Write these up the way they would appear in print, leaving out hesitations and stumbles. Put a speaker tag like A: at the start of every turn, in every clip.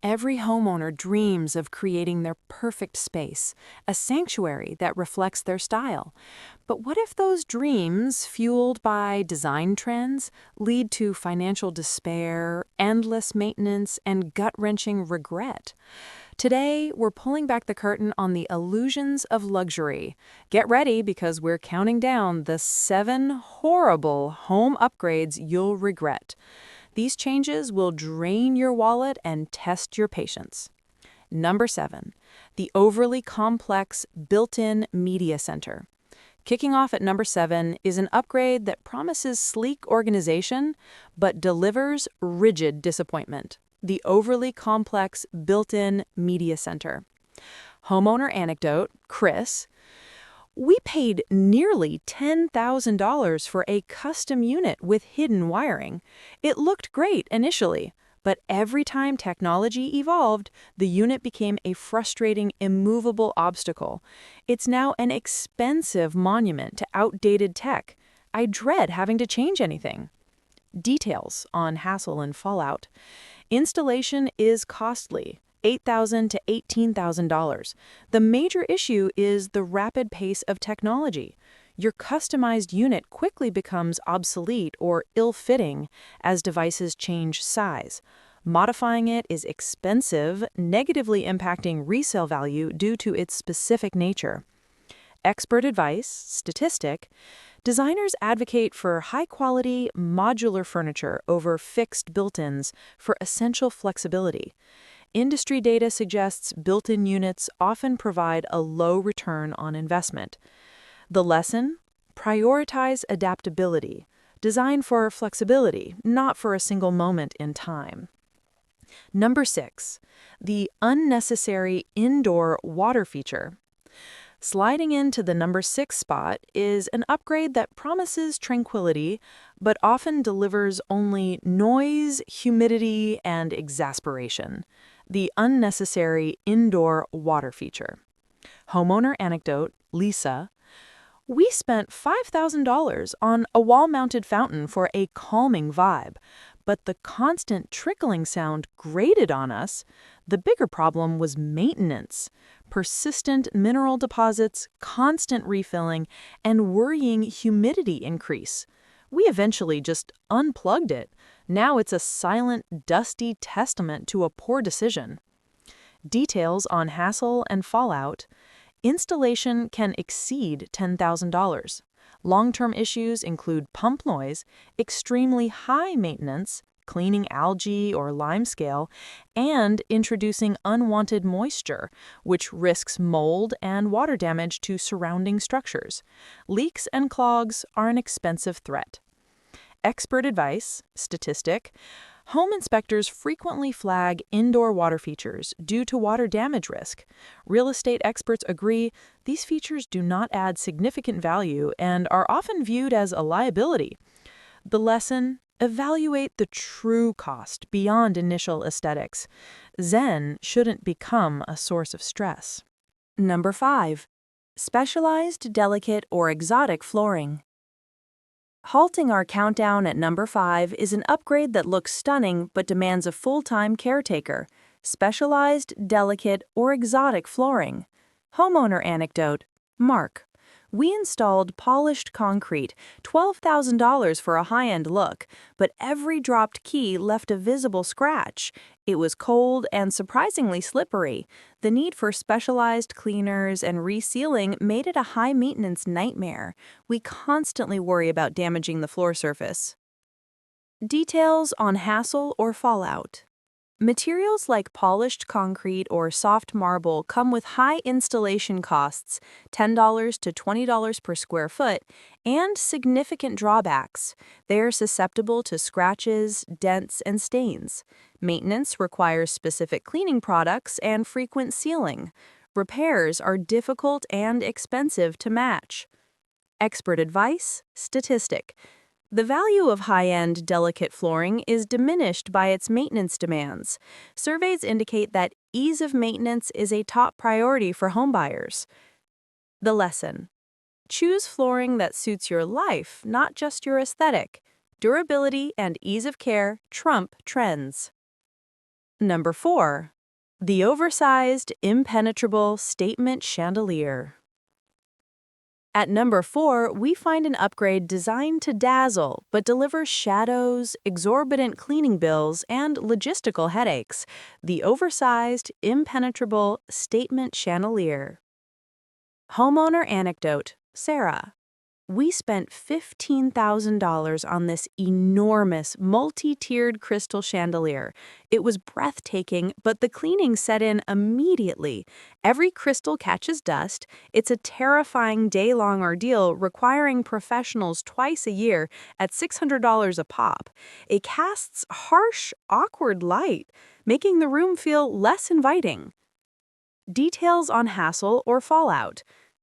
A: Every homeowner dreams of creating their perfect space, a sanctuary that reflects their style. But what if those dreams, fueled by design trends, lead to financial despair, endless maintenance, and gut-wrenching regret? Today, we're pulling back the curtain on the illusions of luxury. Get ready because we're counting down the 7 horrible home upgrades you'll regret. These changes will drain your wallet and test your patience. Number 7, the overly complex built-in media center. Kicking off at number 7 is an upgrade that promises sleek organization but delivers rigid disappointment. The overly complex built-in media center. Homeowner anecdote, Chris. We paid nearly $10,000 for a custom unit with hidden wiring. It looked great initially, but every time technology evolved, the unit became a frustrating, immovable obstacle. It's now an expensive monument to outdated tech. I dread having to change anything. Details on hassle and fallout. Installation is costly. $8,000 to $18,000. The major issue is the rapid pace of technology. Your customized unit quickly becomes obsolete or ill-fitting as devices change size. Modifying it is expensive, negatively impacting resale value due to its specific nature. Expert advice, statistic, designers advocate for high-quality, modular furniture over fixed built-ins for essential flexibility. Industry data suggests built-in units often provide a low return on investment. The lesson? Prioritize adaptability. Design for flexibility, not for a single moment in time. Number 6, the unnecessary indoor water feature. Sliding into the number 6 spot is an upgrade that promises tranquility, but often delivers only noise, humidity, and exasperation. The unnecessary indoor water feature. Homeowner anecdote, Lisa. We spent $5,000 on a wall-mounted fountain for a calming vibe, but the constant trickling sound grated on us. The bigger problem was maintenance. Persistent mineral deposits, constant refilling, and worrying humidity increase. We eventually just unplugged it. Now it's a silent, dusty testament to a poor decision. Details on hassle and fallout. Installation can exceed $10,000. Long-term issues include pump noise, extremely high maintenance, cleaning algae or limescale, and introducing unwanted moisture, which risks mold and water damage to surrounding structures. Leaks and clogs are an expensive threat. Expert advice, statistic, home inspectors frequently flag indoor water features due to water damage risk. Real estate experts agree these features do not add significant value and are often viewed as a liability. The lesson? Evaluate the true cost beyond initial aesthetics. Zen shouldn't become a source of stress. Number 5. Specialized, delicate, or exotic flooring. Halting our countdown at number 5 is an upgrade that looks stunning but demands a full-time caretaker. Specialized, delicate, or exotic flooring. Homeowner anecdote, Mark. We installed polished concrete, $12,000 for a high-end look, but every dropped key left a visible scratch. It was cold and surprisingly slippery. The need for specialized cleaners and resealing made it a high-maintenance nightmare. We constantly worry about damaging the floor surface. Details on hassle or fallout. Materials like polished concrete or soft marble come with high installation costs, $10 to $20 per square foot, and significant drawbacks. They are susceptible to scratches, dents, and stains. Maintenance requires specific cleaning products and frequent sealing. Repairs are difficult and expensive to match. Expert advice, statistic. The value of high-end, delicate flooring is diminished by its maintenance demands. Surveys indicate that ease of maintenance is a top priority for homebuyers. The lesson: choose flooring that suits your life, not just your aesthetic. Durability and ease of care trump trends. Number 4. The oversized, impenetrable statement chandelier. At number 4, we find an upgrade designed to dazzle but delivers shadows, exorbitant cleaning bills, and logistical headaches. The oversized, impenetrable statement chandelier. Homeowner anecdote, Sarah. We spent $15,000 on this enormous, multi-tiered crystal chandelier. It was breathtaking, but the cleaning set in immediately. Every crystal catches dust. It's a terrifying day-long ordeal requiring professionals twice a year at $600 a pop. It casts harsh, awkward light, making the room feel less inviting. Details on hassle or fallout.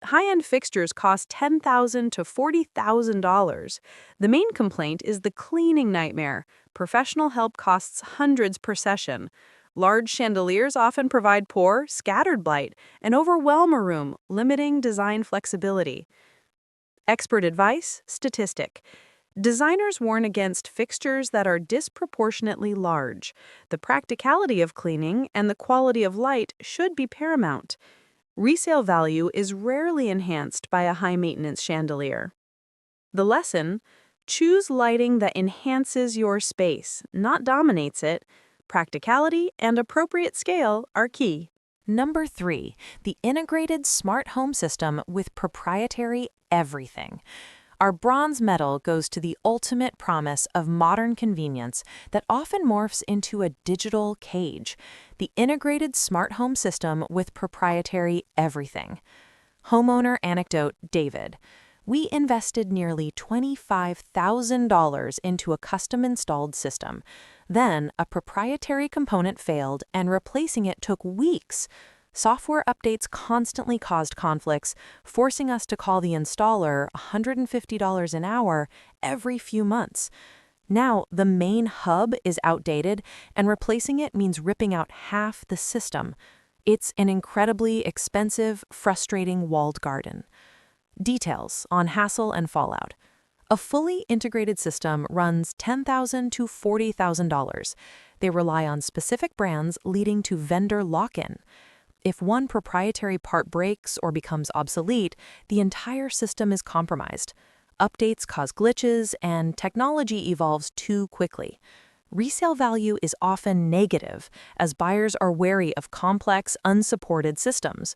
A: High-end fixtures cost $10,000 to $40,000. The main complaint is the cleaning nightmare. Professional help costs hundreds per session. Large chandeliers often provide poor, scattered light and overwhelm a room, limiting design flexibility. Expert advice, statistic. Designers warn against fixtures that are disproportionately large. The practicality of cleaning and the quality of light should be paramount. Resale value is rarely enhanced by a high-maintenance chandelier. The lesson: choose lighting that enhances your space, not dominates it. Practicality and appropriate scale are key. Number 3, the integrated smart home system with proprietary everything. Our bronze medal goes to the ultimate promise of modern convenience that often morphs into a digital cage, the integrated smart home system with proprietary everything. Homeowner anecdote, David. We invested nearly $25,000 into a custom-installed system. Then, a proprietary component failed and replacing it took weeks. Software updates constantly caused conflicts, forcing us to call the installer $150 an hour every few months. Now, the main hub is outdated, and replacing it means ripping out half the system. It's an incredibly expensive, frustrating walled garden. Details on hassle and fallout. A fully integrated system runs $10,000 to $40,000. They rely on specific brands, leading to vendor lock-in. If one proprietary part breaks or becomes obsolete, the entire system is compromised. Updates cause glitches, and technology evolves too quickly. Resale value is often negative, as buyers are wary of complex, unsupported systems.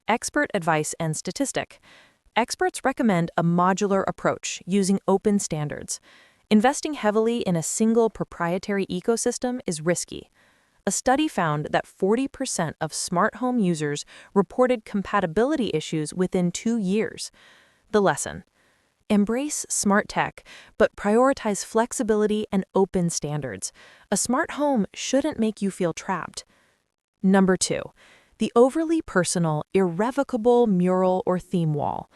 A: Expert advice and statistic. Experts recommend a modular approach using open standards. Investing heavily in a single proprietary ecosystem is risky. A study found that 40% of smart home users reported compatibility issues within 2 years. The lesson: embrace smart tech, but prioritize flexibility and open standards. A smart home shouldn't make you feel trapped. Number 2, the overly personal, irrevocable mural or theme wall.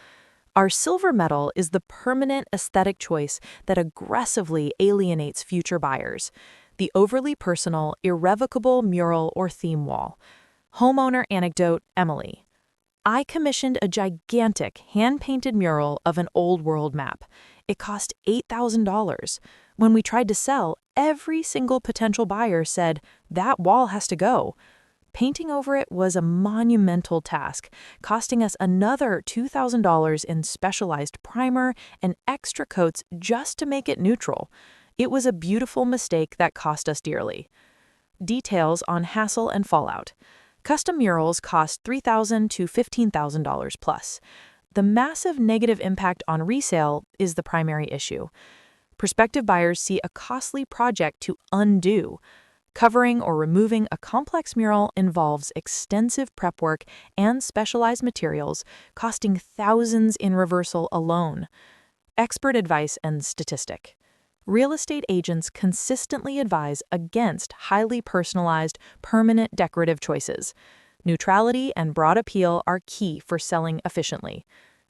A: Our silver medal is the permanent aesthetic choice that aggressively alienates future buyers. The overly personal, irrevocable mural or theme wall. Homeowner anecdote, Emily. I commissioned a gigantic hand-painted mural of an old world map. It cost $8,000. When we tried to sell, every single potential buyer said, "That wall has to go." Painting over it was a monumental task, costing us another $2,000 in specialized primer and extra coats just to make it neutral. It was a beautiful mistake that cost us dearly. Details on hassle and fallout. Custom murals cost $3,000 to $15,000 plus. The massive negative impact on resale is the primary issue. Prospective buyers see a costly project to undo. Covering or removing a complex mural involves extensive prep work and specialized materials, costing thousands in reversal alone. Expert advice and statistic. Real estate agents consistently advise against highly personalized, permanent decorative choices. Neutrality and broad appeal are key for selling efficiently.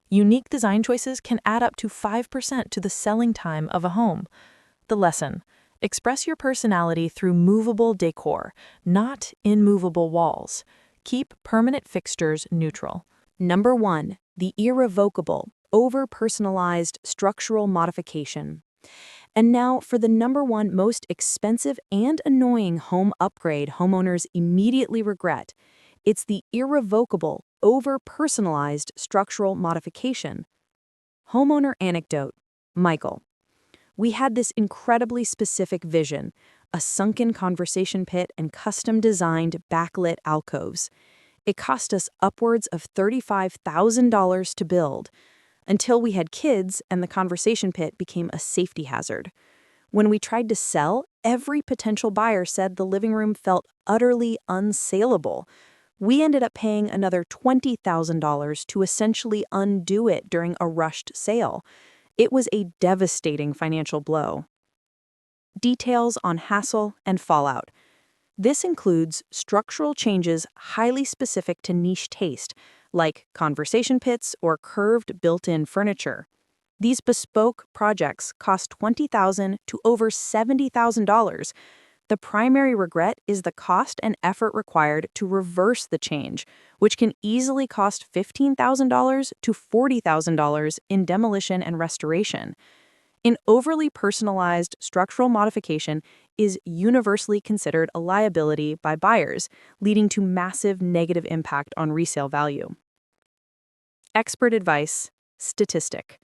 A: Unique design choices can add up to 5% to the selling time of a home. The lesson: express your personality through movable decor, not immovable walls. Keep permanent fixtures neutral. Number 1, the irrevocable, over-personalized structural modification. And now for the number one most expensive and annoying home upgrade homeowners immediately regret. It's the irrevocable, over-personalized structural modification. Homeowner anecdote. Michael. We had this incredibly specific vision, a sunken conversation pit and custom-designed backlit alcoves. It cost us upwards of $35,000 to build, until we had kids and the conversation pit became a safety hazard. When we tried to sell, every potential buyer said the living room felt utterly unsaleable. We ended up paying another $20,000 to essentially undo it during a rushed sale. It was a devastating financial blow. Details on hassle and fallout. This includes structural changes highly specific to niche taste, like conversation pits or curved built-in furniture. These bespoke projects cost $20,000 to over $70,000. The primary regret is the cost and effort required to reverse the change, which can easily cost $15,000 to $40,000 in demolition and restoration. An overly personalized structural modification is universally considered a liability by buyers, leading to massive negative impact on resale value. Expert advice. Statistic.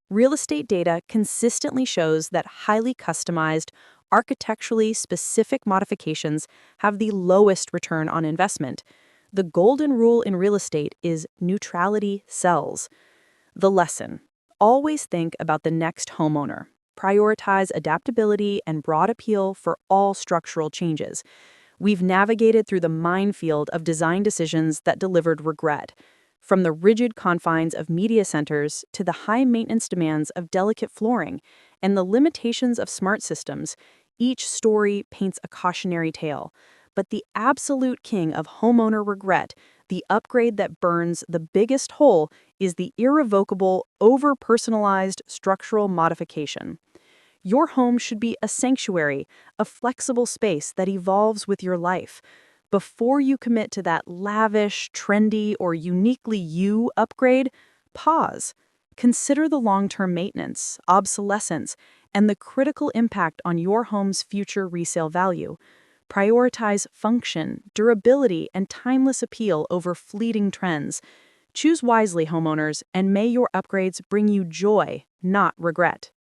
A: Real estate data consistently shows that highly customized, architecturally specific modifications have the lowest return on investment. The golden rule in real estate is neutrality sells. The lesson. Always think about the next homeowner. Prioritize adaptability and broad appeal for all structural changes. We've navigated through the minefield of design decisions that delivered regret, from the rigid confines of media centers to the high-maintenance demands of delicate flooring and the limitations of smart systems. Each story paints a cautionary tale. But the absolute king of homeowner regret, the upgrade that burns the biggest hole, is the irrevocable, over-personalized structural modification. Your home should be a sanctuary, a flexible space that evolves with your life. Before you commit to that lavish, trendy, or uniquely you upgrade, pause. Consider the long-term maintenance, obsolescence, and the critical impact on your home's future resale value. Prioritize function, durability, and timeless appeal over fleeting trends. Choose wisely, homeowners, and may your upgrades bring you joy, not regret.